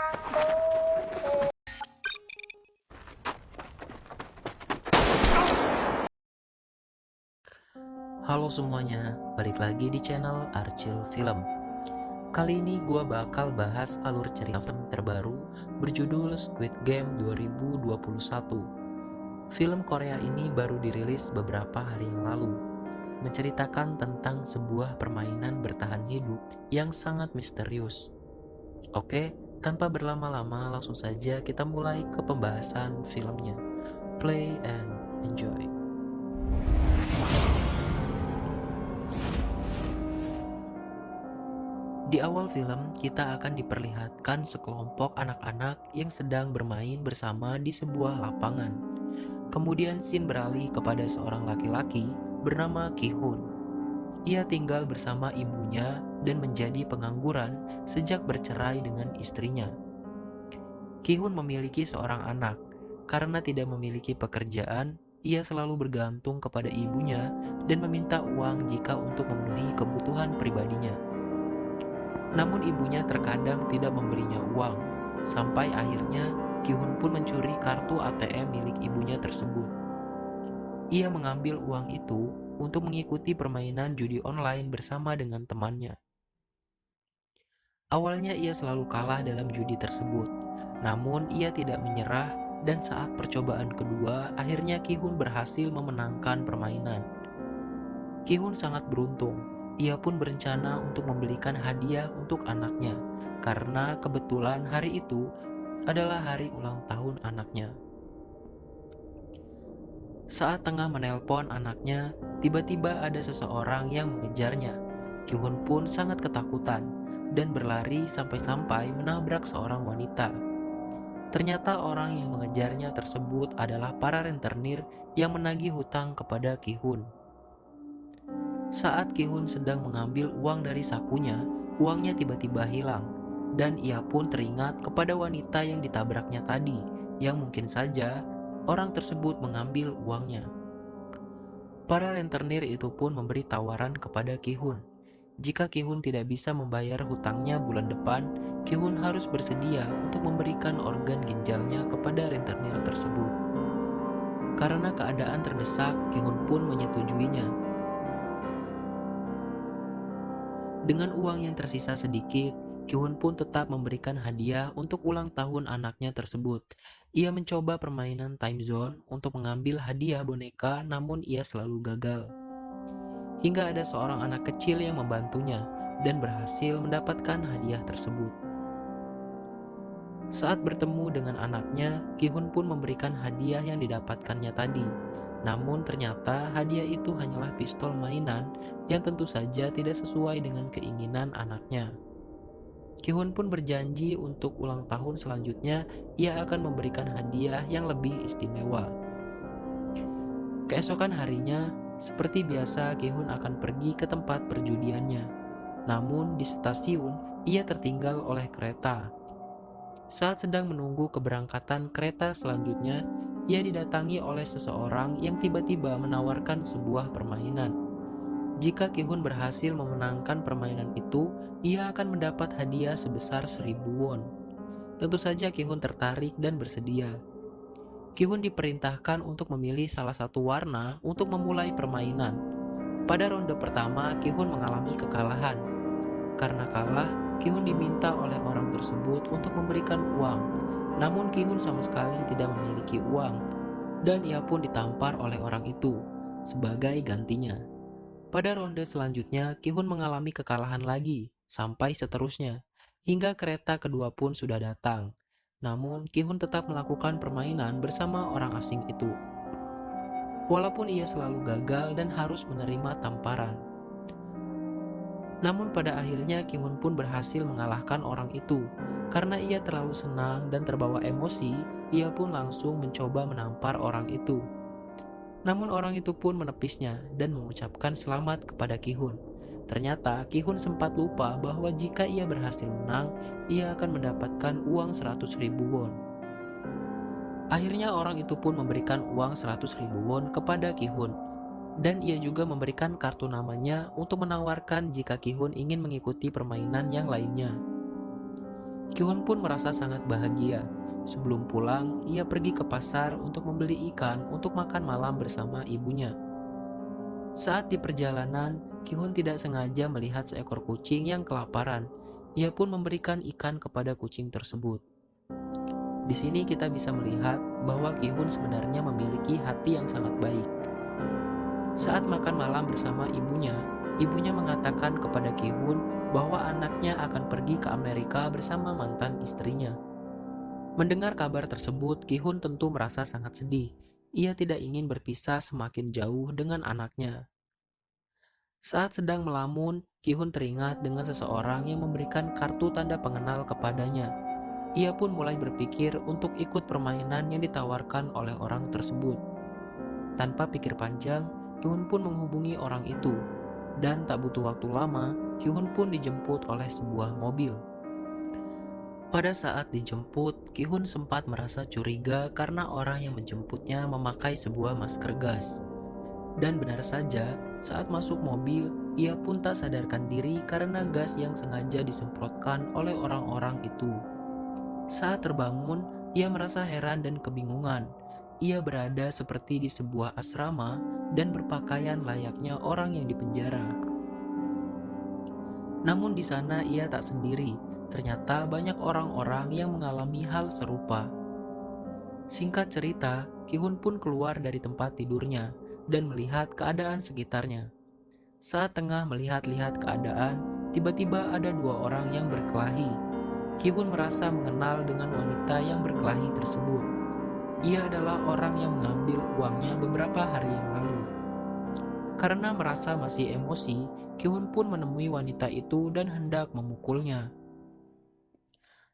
Halo semuanya, balik lagi di channel Archil Film. Kali ini gue bakal bahas alur cerita film terbaru berjudul Squid Game 2021. Film Korea ini baru dirilis beberapa hari yang lalu, menceritakan tentang sebuah permainan bertahan hidup yang sangat misterius. Oke, tanpa berlama-lama langsung saja kita mulai ke pembahasan filmnya. Play and enjoy. Di awal film, kita akan diperlihatkan sekelompok anak-anak yang sedang bermain bersama di sebuah lapangan. Kemudian scene beralih kepada seorang laki-laki bernama Ki-hun. Ia tinggal bersama ibunya dan menjadi pengangguran sejak bercerai dengan istrinya. Ki-hun memiliki seorang anak. Karena tidak memiliki pekerjaan, ia selalu bergantung kepada ibunya dan meminta uang jika untuk memenuhi kebutuhan pribadinya. Namun ibunya terkadang tidak memberinya uang, sampai akhirnya Ki-hun pun mencuri kartu ATM milik ibunya tersebut. Ia mengambil uang itu untuk mengikuti permainan judi online bersama dengan temannya. Awalnya ia selalu kalah dalam judi tersebut, namun ia tidak menyerah dan saat percobaan kedua akhirnya Ki-hun berhasil memenangkan permainan. Ki-hun sangat beruntung. Ia pun berencana untuk membelikan hadiah untuk anaknya, karena kebetulan hari itu adalah hari ulang tahun anaknya. Saat tengah menelpon anaknya, tiba-tiba ada seseorang yang mengejarnya. Ki-hun pun sangat ketakutan dan berlari sampai-sampai menabrak seorang wanita. Ternyata orang yang mengejarnya tersebut adalah para rentenir yang menagih hutang kepada Ki-hun. Saat Ki-hun sedang mengambil uang dari sakunya, uangnya tiba-tiba hilang, dan ia pun teringat kepada wanita yang ditabraknya tadi, yang mungkin saja orang tersebut mengambil uangnya. Para rentenir itu pun memberi tawaran kepada Ki-hun. Jika Ki-hun tidak bisa membayar hutangnya bulan depan, Ki-hun harus bersedia untuk memberikan organ ginjalnya kepada rentenir tersebut. Karena keadaan terdesak, Ki-hun pun menyetujuinya. Dengan uang yang tersisa sedikit, Ki-hun pun tetap memberikan hadiah untuk ulang tahun anaknya tersebut. Ia mencoba permainan time zone untuk mengambil hadiah boneka, namun ia selalu gagal. Hingga ada seorang anak kecil yang membantunya dan berhasil mendapatkan hadiah tersebut. Saat bertemu dengan anaknya, Ki-hun pun memberikan hadiah yang didapatkannya tadi. Namun ternyata hadiah itu hanyalah pistol mainan yang tentu saja tidak sesuai dengan keinginan anaknya. Ki-hun pun berjanji untuk ulang tahun selanjutnya ia akan memberikan hadiah yang lebih istimewa. Keesokan harinya, seperti biasa Ki-hun akan pergi ke tempat perjudiannya. Namun di stasiun, ia tertinggal oleh kereta. Saat sedang menunggu keberangkatan kereta selanjutnya, ia didatangi oleh seseorang yang tiba-tiba menawarkan sebuah permainan. Jika Ki-hun berhasil memenangkan permainan itu, ia akan mendapat hadiah sebesar 1000 won. Tentu saja Ki-hun tertarik dan bersedia. Ki-hun diperintahkan untuk memilih salah satu warna untuk memulai permainan. Pada ronde pertama, Ki-hun mengalami kekalahan. Karena kalah, Ki-hun diminta oleh orang tersebut untuk memberikan uang. Namun Ki-hun sama sekali tidak memiliki uang, dan ia pun ditampar oleh orang itu sebagai gantinya. Pada ronde selanjutnya, Ki-hun mengalami kekalahan lagi, sampai seterusnya, hingga kereta kedua pun sudah datang. Namun, Ki-hun tetap melakukan permainan bersama orang asing itu. Walaupun ia selalu gagal dan harus menerima tamparan. Namun pada akhirnya Ki-hun pun berhasil mengalahkan orang itu. Karena ia terlalu senang dan terbawa emosi, ia pun langsung mencoba menampar orang itu. Namun orang itu pun menepisnya dan mengucapkan selamat kepada Ki-hun. Ternyata Ki-hun sempat lupa bahwa jika ia berhasil menang, ia akan mendapatkan uang 100.000 won. Akhirnya orang itu pun memberikan uang 100.000 won kepada Ki-hun. Dan ia juga memberikan kartu namanya untuk menawarkan jika Ki-hun ingin mengikuti permainan yang lainnya. Ki-hun pun merasa sangat bahagia. Sebelum pulang, ia pergi ke pasar untuk membeli ikan untuk makan malam bersama ibunya. Saat di perjalanan, Ki-hun tidak sengaja melihat seekor kucing yang kelaparan. Ia pun memberikan ikan kepada kucing tersebut. Di sini kita bisa melihat bahwa Ki-hun sebenarnya memiliki hati yang sangat baik. Saat makan malam bersama ibunya, ibunya mengatakan kepada Ki-hun bahwa anaknya akan pergi ke Amerika bersama mantan istrinya. Mendengar kabar tersebut, Ki-hun tentu merasa sangat sedih. Ia tidak ingin berpisah semakin jauh dengan anaknya. Saat sedang melamun, Ki-hun teringat dengan seseorang yang memberikan kartu tanda pengenal kepadanya. Ia pun mulai berpikir untuk ikut permainan yang ditawarkan oleh orang tersebut. Tanpa pikir panjang, Ki-hun pun menghubungi orang itu. Dan tak butuh waktu lama, Ki-hun pun dijemput oleh sebuah mobil. Pada saat dijemput, Ki-hun sempat merasa curiga karena orang yang menjemputnya memakai sebuah masker gas. Dan benar saja, saat masuk mobil, ia pun tak sadarkan diri karena gas yang sengaja disemprotkan oleh orang-orang itu. Saat terbangun, ia merasa heran dan kebingungan. Ia berada seperti di sebuah asrama dan berpakaian layaknya orang yang dipenjara. Namun di sana ia tak sendiri. Ternyata banyak orang-orang yang mengalami hal serupa. Singkat cerita, Ki-hun pun keluar dari tempat tidurnya dan melihat keadaan sekitarnya. Saat tengah melihat-lihat keadaan, tiba-tiba ada dua orang yang berkelahi. Ki-hun merasa mengenal dengan wanita yang berkelahi tersebut. Ia adalah orang yang mengambil uangnya beberapa hari yang lalu. Karena merasa masih emosi, Ki-hun pun menemui wanita itu dan hendak memukulnya.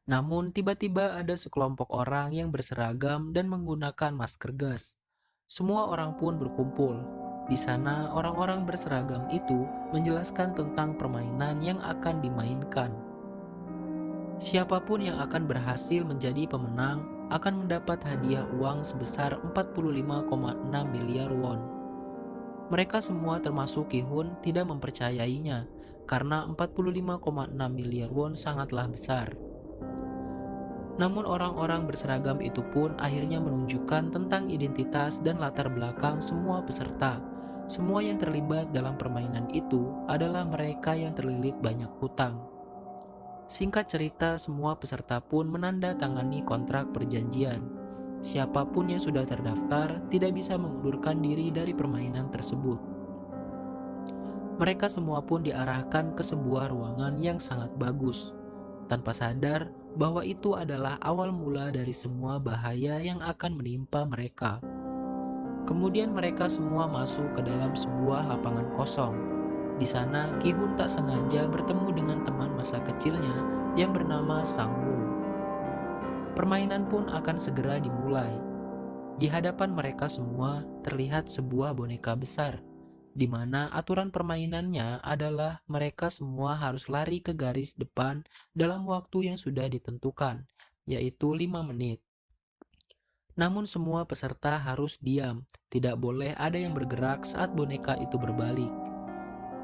Namun tiba-tiba ada sekelompok orang yang berseragam dan menggunakan masker gas. Semua orang pun berkumpul. Di sana orang-orang berseragam itu menjelaskan tentang permainan yang akan dimainkan. Siapapun yang akan berhasil menjadi pemenang akan mendapat hadiah uang sebesar 45,6 miliar won. Mereka semua termasuk Ki-hun tidak mempercayainya karena 45,6 miliar won sangatlah besar. Namun orang-orang berseragam itu pun akhirnya menunjukkan tentang identitas dan latar belakang semua peserta. Semua yang terlibat dalam permainan itu adalah mereka yang terlilit banyak hutang. Singkat cerita, semua peserta pun menandatangani kontrak perjanjian. Siapapun yang sudah terdaftar tidak bisa mengundurkan diri dari permainan tersebut. Mereka semua pun diarahkan ke sebuah ruangan yang sangat bagus, tanpa sadar bahwa itu adalah awal mula dari semua bahaya yang akan menimpa mereka. Kemudian mereka semua masuk ke dalam sebuah lapangan kosong. Di sana, Ki-hun tak sengaja bertemu dengan teman masa kecilnya yang bernama Sang-woo. Permainan pun akan segera dimulai. Di hadapan mereka semua terlihat sebuah boneka besar, di mana aturan permainannya adalah mereka semua harus lari ke garis depan dalam waktu yang sudah ditentukan, yaitu 5 menit. Namun semua peserta harus diam, tidak boleh ada yang bergerak saat boneka itu berbalik.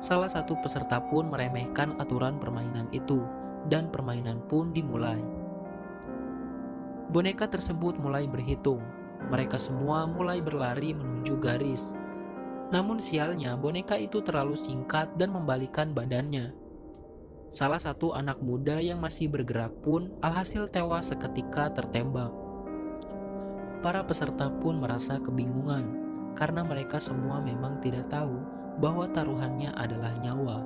Salah satu peserta pun meremehkan aturan permainan itu, dan permainan pun dimulai. Boneka tersebut mulai berhitung. Mereka semua mulai berlari menuju garis. Namun sialnya, boneka itu terlalu singkat dan membalikan badannya. Salah satu anak muda yang masih bergerak pun alhasil tewas seketika tertembak. Para peserta pun merasa kebingungan, karena mereka semua memang tidak tahu bahwa taruhannya adalah nyawa.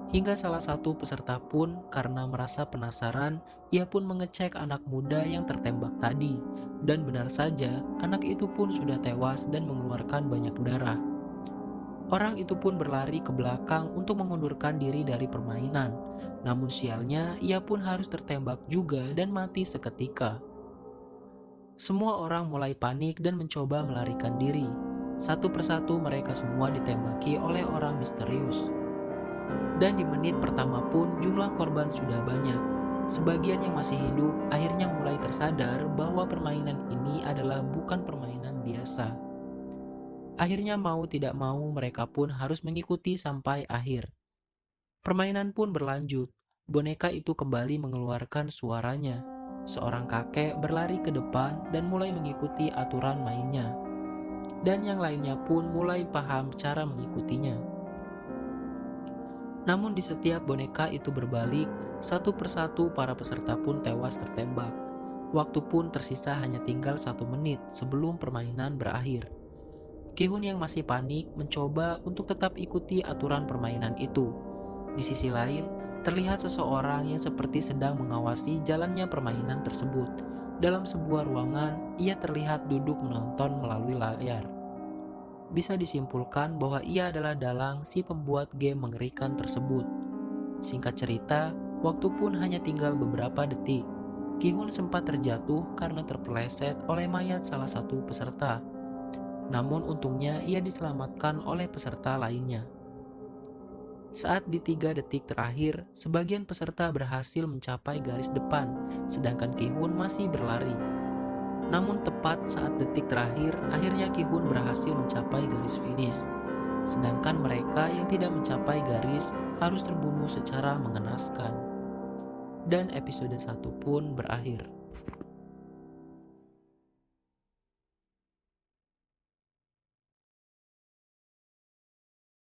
Hingga salah satu peserta pun karena merasa penasaran, ia pun mengecek anak muda yang tertembak tadi. Dan benar saja, anak itu pun sudah tewas dan mengeluarkan banyak darah. Orang itu pun berlari ke belakang untuk mengundurkan diri dari permainan. Namun sialnya, ia pun harus tertembak juga dan mati seketika. Semua orang mulai panik dan mencoba melarikan diri. Satu persatu mereka semua ditembaki oleh orang misterius. Dan di menit pertama pun jumlah korban sudah banyak. Sebagian yang masih hidup akhirnya mulai tersadar bahwa permainan ini adalah bukan permainan biasa. Akhirnya mau tidak mau mereka pun harus mengikuti sampai akhir. Permainan pun berlanjut. boneka itu kembali mengeluarkan suaranya. Seorang kakek berlari ke depan dan mulai mengikuti aturan mainnya. Dan yang lainnya pun mulai paham cara mengikutinya. Namun di setiap boneka itu berbalik, satu persatu para peserta pun tewas tertembak. Waktu pun tersisa hanya tinggal 1 menit sebelum permainan berakhir. Ki-hun yang masih panik mencoba untuk tetap ikuti aturan permainan itu. Di sisi lain, terlihat seseorang yang seperti sedang mengawasi jalannya permainan tersebut. Dalam sebuah ruangan, ia terlihat duduk menonton melalui layar. Bisa disimpulkan bahwa ia adalah dalang si pembuat game mengerikan tersebut. Singkat cerita, waktu pun hanya tinggal beberapa detik. Ki-hun sempat terjatuh karena terpeleset oleh mayat salah satu peserta. Namun untungnya ia diselamatkan oleh peserta lainnya. Saat di 3 detik terakhir, sebagian peserta berhasil mencapai garis depan, sedangkan Ki-hun masih berlari. Namun tepat saat detik terakhir, akhirnya Ki-hun berhasil mencapai garis finish. Sedangkan mereka yang tidak mencapai garis harus terbunuh secara mengenaskan. Dan episode 1 pun berakhir.